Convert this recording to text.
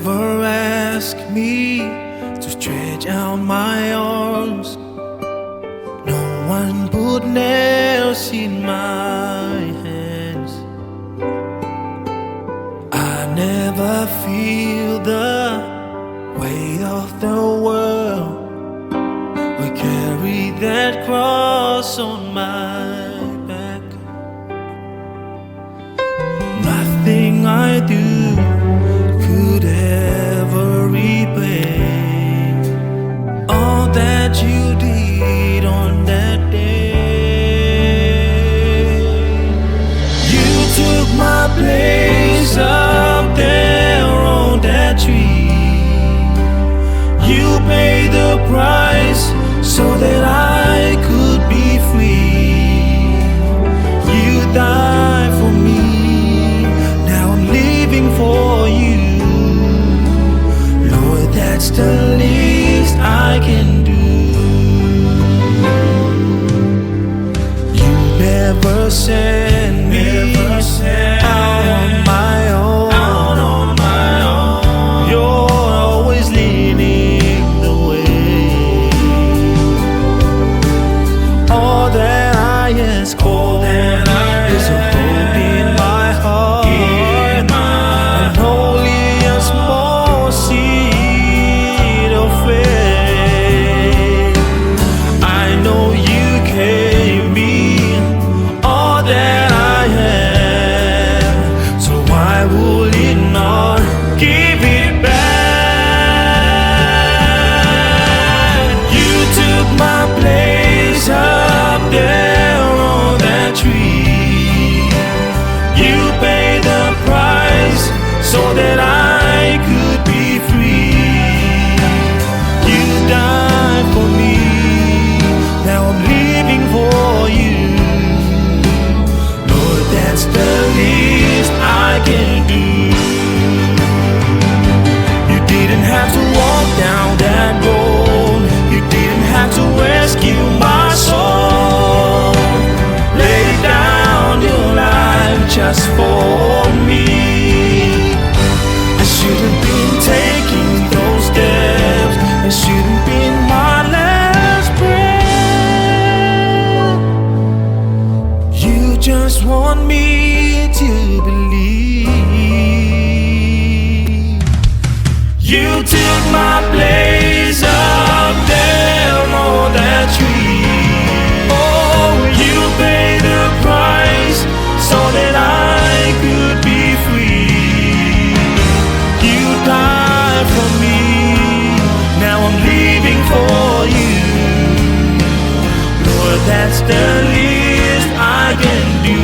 never ask me to stretch out my arms. No one put nails in my hands. I never feel the weight of the world. We carry that cross on my back. Nothing I do could ever repay all that you did on that day. You took my place up there on that tree. You paid the price so that I could be free. You died for me, now I'm living for you. Lord, that's the least I can do. You never sent me out on my own. You're always leading the way. All that I ask for is a hope in my heart, and only a small seed of faith. I know you gave me all that I have, so why would it not give it back? You took my place up there on that tree. You paid the price so that I could be free. You died for me, now I'm living for you. Lord, that's the least I can do. You didn't have to walk down that road. You didn't have to rescue my soul. Lay down your life just for me. I shouldn't been taking those steps. It shouldn't been my last breath. You just want me to believe. You took my place up there on that tree. Oh, you paid the price so that I could be free. You died for me, now I'm living for you. Lord, that's the least I can do.